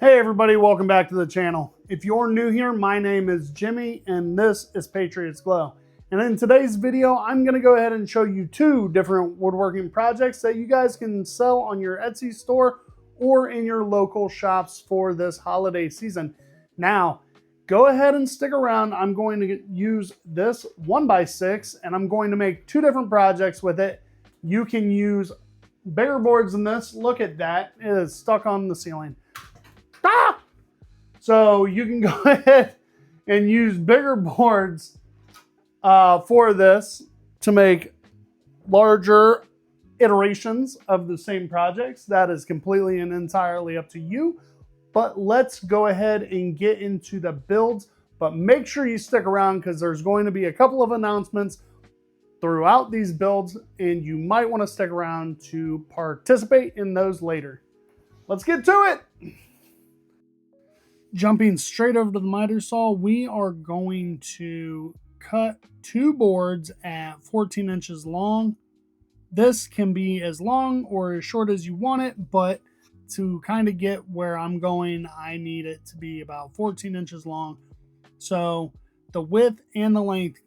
Hey everybody, welcome back to the channel. If you're new here, my name is Jimmy and this is Patriots Glow. And in today's video, I'm going to go ahead and show you two different woodworking projects that you guys can sell on your Etsy store or in your local shops for this holiday season. Now, go ahead and stick around. I'm going to use this 1x6 and I'm going to make two different projects with it. You can use bigger boards than this. Look at that. It is stuck on the ceiling. Ah! So you can go ahead and use bigger boards for this to make larger iterations of the same projects. That is completely and entirely up to you. But let's go ahead and get into the builds. But make sure you stick around because there's going to be a couple of announcements throughout these builds, and you might want to stick around to participate in those later. Let's get to it. Jumping straight over to the miter saw, we are going to cut two boards at 14 inches long. This can be as long or as short as you want it, but to kind of get where I'm going, I need it to be about 14 inches long. So the width and the length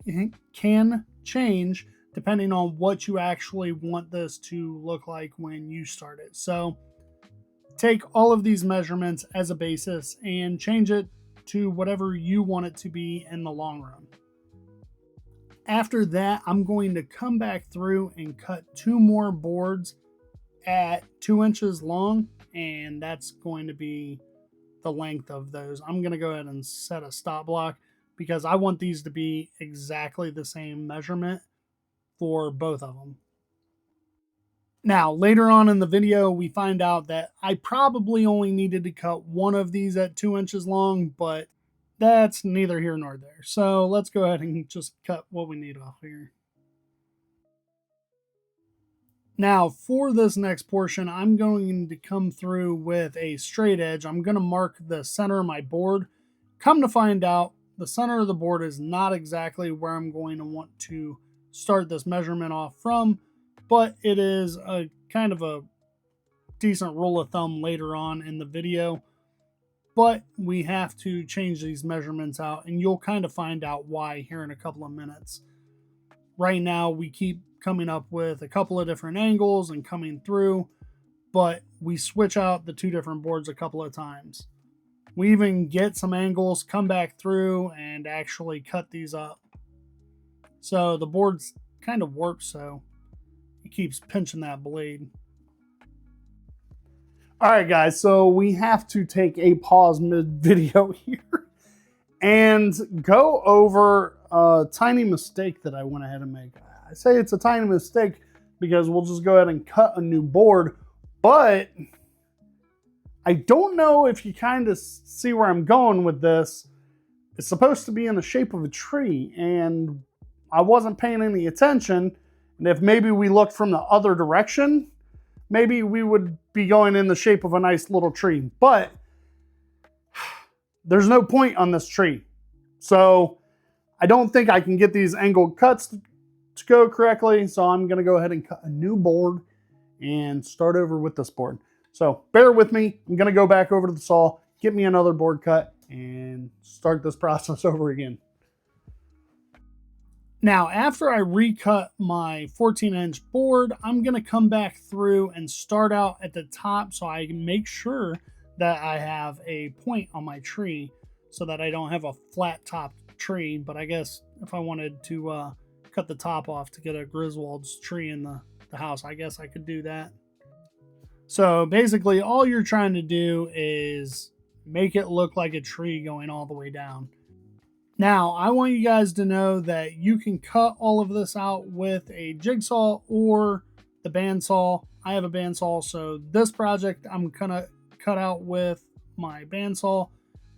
can change depending on what you actually want this to look like when you start it. So take all of these measurements as a basis and change it to whatever you want it to be in the long run. After that, I'm going to come back through and cut two more boards at 2 inches long, and that's going to be the length of those. I'm going to go ahead and set a stop block because I want these to be exactly the same measurement for both of them. Now, later on in the video, we find out that I probably only needed to cut one of these at 2 inches long, but that's neither here nor there. So let's go ahead and just cut what we need off here. Now, for this next portion, I'm going to come through with a straight edge. I'm going to mark the center of my board. Come to find out, the center of the board is not exactly where I'm going to want to start this measurement off from, but it is a kind of a decent rule of thumb later on in the video. But we have to change these measurements out, and you'll kind of find out why here in a couple of minutes. Right now, we keep coming up with a couple of different angles and coming through, but we switch out the two different boards a couple of times. We even get some angles, come back through, and actually cut these up. So the board's kind of warped, so it keeps pinching that blade. All right, guys, so we have to take a pause mid-video here and go over a tiny mistake that I went ahead and made. I say it's a tiny mistake because we'll just go ahead and cut a new board, but I don't know if you kind of see where I'm going with this. It's supposed to be in the shape of a tree, and I wasn't paying any attention, and if maybe we looked from the other direction, maybe we would be going in the shape of a nice little tree, but there's no point on this tree. So I don't think I can get these angled cuts to go correctly. So I'm going to go ahead and cut a new board and start over with this board. So bear with me. I'm going to go back over to the saw, get me another board cut, and start this process over again. Now, after I recut my 14-inch board, I'm going to come back through and start out at the top so I can make sure that I have a point on my tree so that I don't have a flat top tree. But I guess if I wanted to cut the top off to get a Griswold's tree in the house, I guess I could do that. So basically, all you're trying to do is make it look like a tree going all the way down. Now, I want you guys to know that you can cut all of this out with a jigsaw or the bandsaw. I have a bandsaw, so this project I'm gonna cut out with my bandsaw.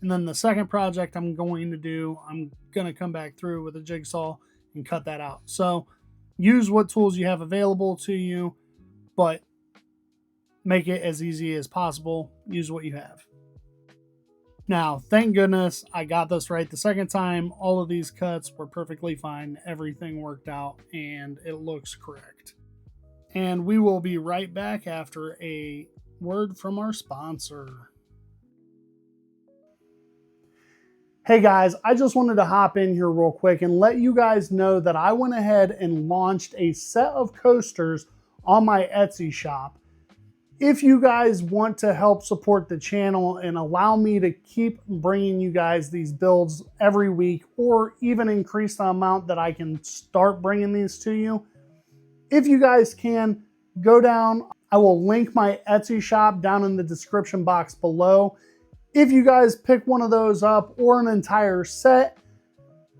And then the second project I'm going to do, I'm gonna come back through with a jigsaw and cut that out. So use what tools you have available to you, but make it as easy as possible. Use what you have. Now, thank goodness I got this right the second time. All of these cuts were perfectly fine. Everything worked out and it looks correct. And we will be right back after a word from our sponsor. Hey guys, I just wanted to hop in here real quick and let you guys know that I went ahead and launched a set of coasters on my Etsy shop. If you guys want to help support the channel and allow me to keep bringing you guys these builds every week, or even increase the amount that I can start bringing these to you, if you guys can, go down. I will link my Etsy shop down in the description box below. If you guys pick one of those up or an entire set,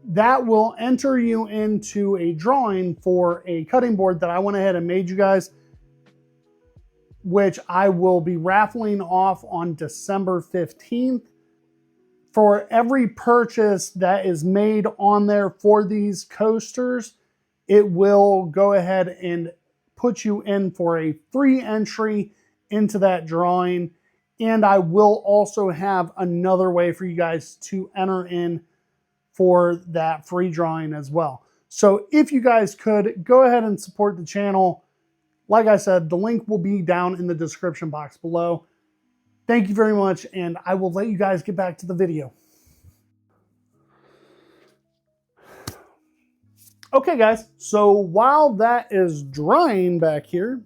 that will enter you into a drawing for a cutting board that I went ahead and made you guys, which I will be raffling off on December 15th. For every purchase that is made on there for these coasters, it will go ahead and put you in for a free entry into that drawing. And I will also have another way for you guys to enter in for that free drawing as well. So if you guys could, go ahead and support the channel. Like I said, the link will be down in the description box below. Thank you very much, and I will let you guys get back to the video. Okay guys, so while that is drying back here,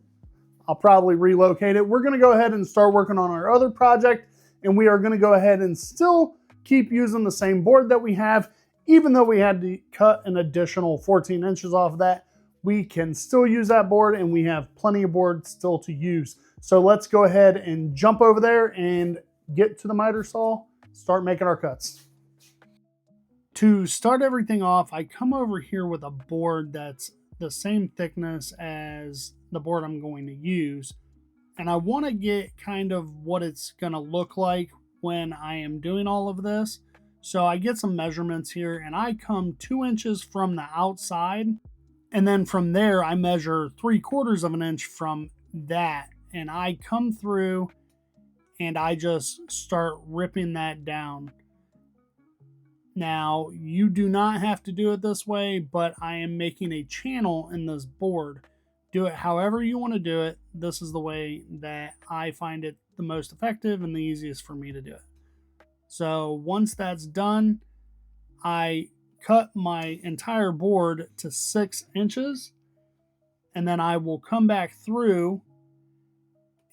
I'll probably relocate it. We're gonna go ahead and start working on our other project, and we are gonna go ahead and still keep using the same board that we have. Even though we had to cut an additional 14 inches off of that, we can still use that board, and we have plenty of board still to use. So let's go ahead and jump over there and get to the miter saw, start making our cuts. To start everything off, I come over here with a board that's the same thickness as the board I'm going to use. And I want to get kind of what it's going to look like when I am doing all of this. So I get some measurements here, and I come 2 inches from the outside. And then from there, I measure 3/4 of an inch from that. And I come through and I just start ripping that down. Now, you do not have to do it this way, but I am making a channel in this board. Do it however you want to do it. This is the way that I find it the most effective and the easiest for me to do it. So once that's done, I cut my entire board to 6 inches, and then I will come back through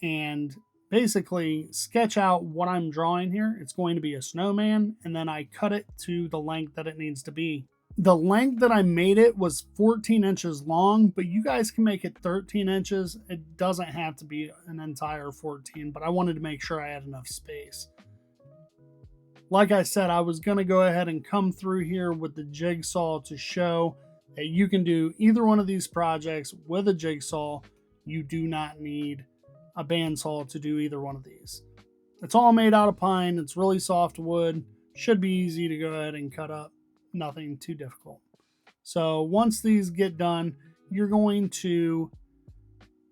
and basically sketch out what I'm drawing here. It's going to be a snowman, and then I cut it to the length that it needs to be. The length that I made it was 14 inches long, but you guys can make it 13 inches. It doesn't have to be an entire 14, but I wanted to make sure I had enough space. Like I said, I was going to go ahead and come through here with the jigsaw to show that you can do either one of these projects with a jigsaw. You do not need a bandsaw to do either one of these. It's all made out of pine. It's really soft wood. Should be easy to go ahead and cut up. Nothing too difficult. So once these get done, you're going to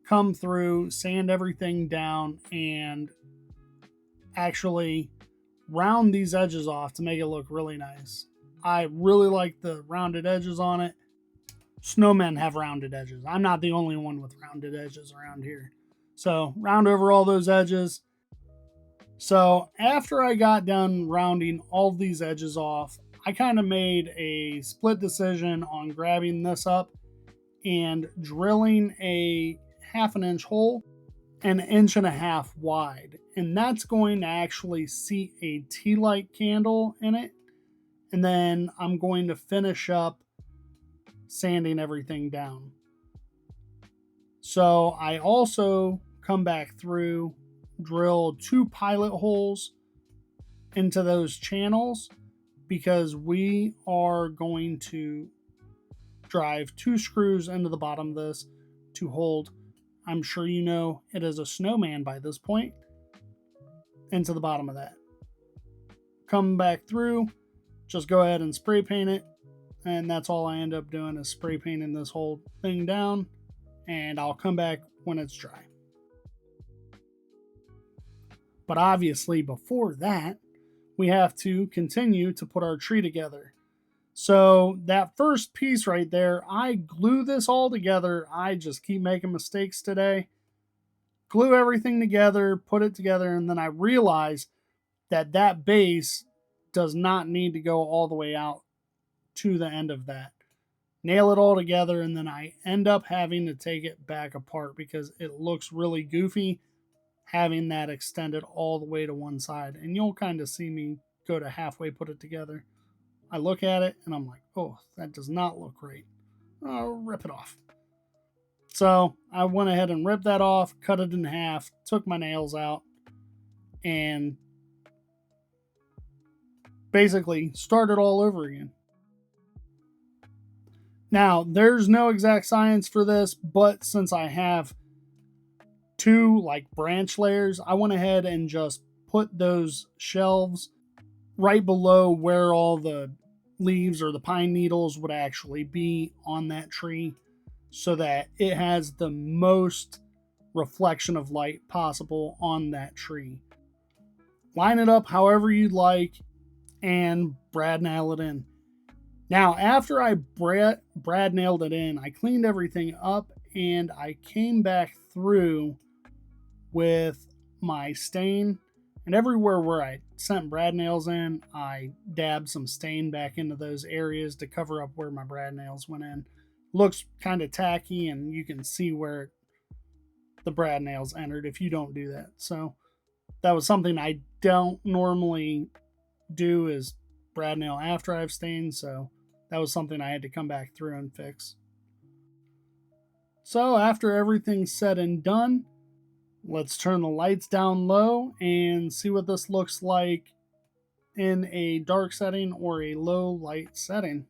come through, sand everything down, and actually round these edges off to make it look really nice. I really like the rounded edges on it. Snowmen have rounded edges. I'm not the only one with rounded edges around here. So round over all those edges. So after I got done rounding all these edges off, I kind of made a split decision on grabbing this up and drilling a 1/2 inch hole, 1.5 inches wide. And that's going to actually seat a tea light candle in it. And then I'm going to finish up sanding everything down. So I also come back through, drill 2 pilot holes into those channels, because we are going to drive 2 screws into the bottom of this to hold, I'm sure you know it is a snowman by this point, into the bottom of that. Come back through, just go ahead and spray paint it, and that's all I end up doing is spray painting this whole thing down, and I'll come back when it's dry. But obviously before that, we have to continue to put our tree together. So that first piece right there, I glue this all together. I just keep making mistakes today. Glue everything together, put it together, and then I realize that that base does not need to go all the way out to the end of that. Nail it all together, and then I end up having to take it back apart because it looks really goofy having that extended all the way to one side. And you'll kind of see me go to halfway put it together. I look at it and I'm like, oh, that does not look right. I'll rip it off. So I went ahead and ripped that off, cut it in half, took my nails out, and basically started all over again. Now, there's no exact science for this, but since I have two like branch layers, I went ahead and just put those shelves right below where all the leaves or the pine needles would actually be on that tree so that it has the most reflection of light possible on that tree. Line it up however you'd like and brad nail it in. Now, after I brad nailed it in, I cleaned everything up and I came back through with my stain, and everywhere where I sent brad nails in, I dabbed some stain back into those areas to cover up where my brad nails went in. Looks kind of tacky, and you can see where the brad nails entered if you don't do that. So that was something I don't normally do, is brad nail after I've stained, so that was something I had to come back through and fix. So after everything's said and done, let's turn the lights down low and see what this looks like in a dark setting or a low light setting.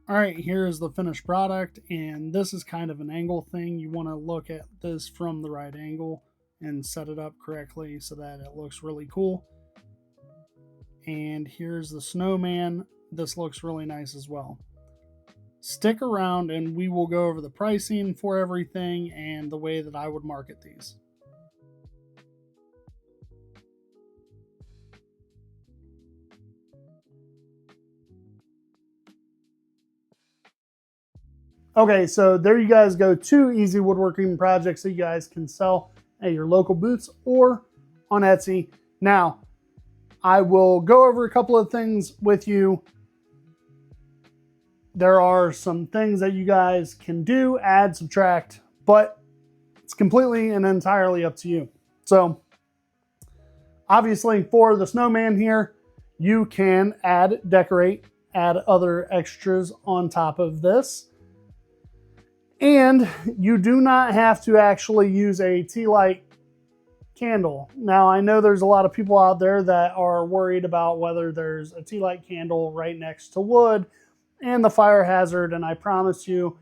All right, here is the finished product, and this is kind of an angle thing. You want to look at this from the right angle and set it up correctly so that it looks really cool. And here's the snowman. This looks really nice as well. Stick around and we will go over the pricing for everything and the way that I would market these. Okay, so there you guys go. 2 easy woodworking projects that you guys can sell at your local booths or on Etsy. Now, I will go over a couple of things with you. There are some things that you guys can do, add, subtract, but it's completely and entirely up to you. So, obviously, for the snowman here, you can add, decorate, add other extras on top of this. And you do not have to actually use a tea light candle. Now, I know there's a lot of people out there that are worried about whether there's a tea light candle right next to wood and the fire hazard, and I promise you,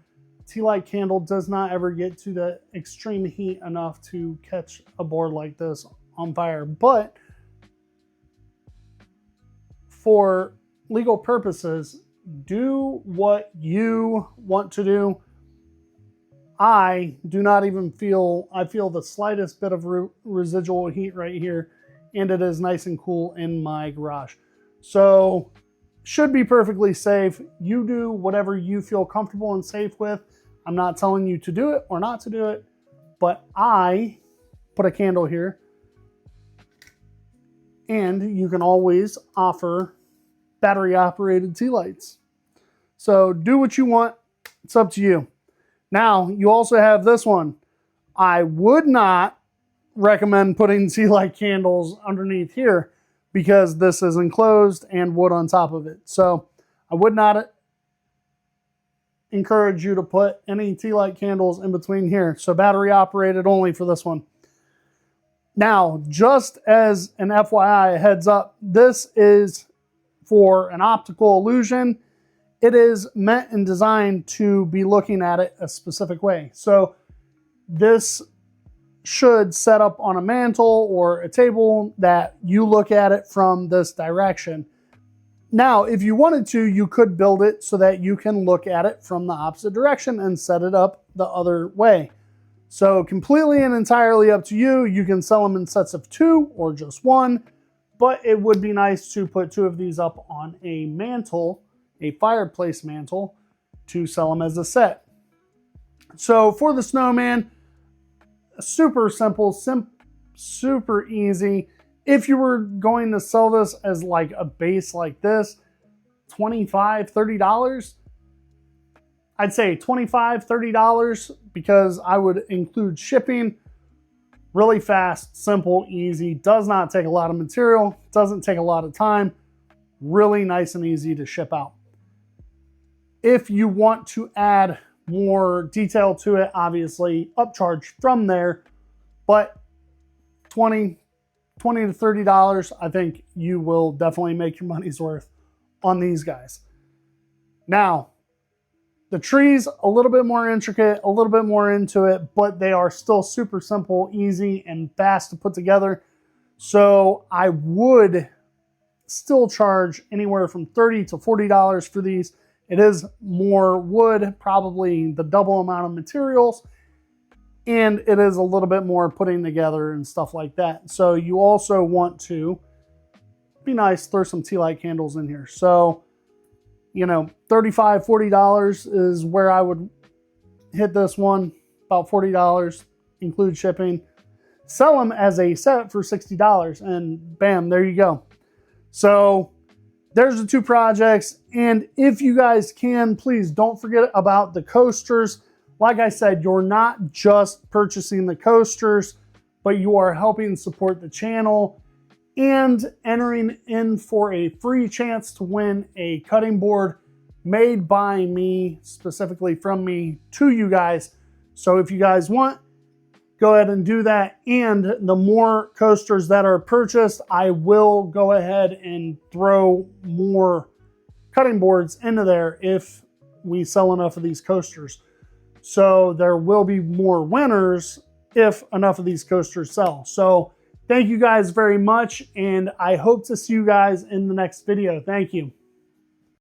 tea light candle does not ever get to the extreme heat enough to catch a board like this on fire. But for legal purposes, do what you want to do. I do not even feel, I feel the slightest bit of residual heat right here, and it is nice and cool in my garage. So should be perfectly safe. You do whatever you feel comfortable and safe with. I'm not telling you to do it or not to do it, but I put a candle here, and you can always offer battery operated tea lights. So do what you want. It's up to you. Now, you also have this one. I would not recommend putting tea light candles underneath here because this is enclosed and wood on top of it. So I would not encourage you to put any tea light candles in between here. So battery operated only for this one. Now, just as an FYI, heads up, this is for an optical illusion. It is meant and designed to be looking at it a specific way. So this should set up on a mantle or a table that you look at it from this direction. Now, if you wanted to, you could build it so that you can look at it from the opposite direction and set it up the other way. So completely and entirely up to you. You can sell them in sets of 2 or just 1, but it would be nice to put 2 of these up on a mantle, a fireplace mantle, to sell them as a set. So for the snowman, super simple, super easy. If you were going to sell this as like a base like this, $25, $30, I'd say $25, $30 because I would include shipping. Really fast, simple, easy, does not take a lot of material, doesn't take a lot of time, really nice and easy to ship out. If you want to add more detail to it, obviously upcharge from there, but $20 to $30, I think you will definitely make your money's worth on these guys. Now, the tree's a little bit more intricate, a little bit more into it, but they are still super simple, easy, and fast to put together. So I would still charge anywhere from $30 to $40 for these. It is more wood, probably the double amount of materials, and it is a little bit more putting together and stuff like that. So you also want to be nice, throw some tea light candles in here. So, you know, $35, $40 is where I would hit this one, about $40, include shipping. Sell them as a set for $60, and bam, there you go. So there's the two projects, and if you guys can, please don't forget about the coasters. Like I said, you're not just purchasing the coasters, but you are helping support the channel and entering in for a free chance to win a cutting board made by me, specifically from me, to you guys. So if you guys want, go ahead and do that. And the more coasters that are purchased, I will go ahead and throw more cutting boards into there if we sell enough of these coasters. So there will be more winners if enough of these coasters sell. So thank you guys very much, and I hope to see you guys in the next video. Thank you.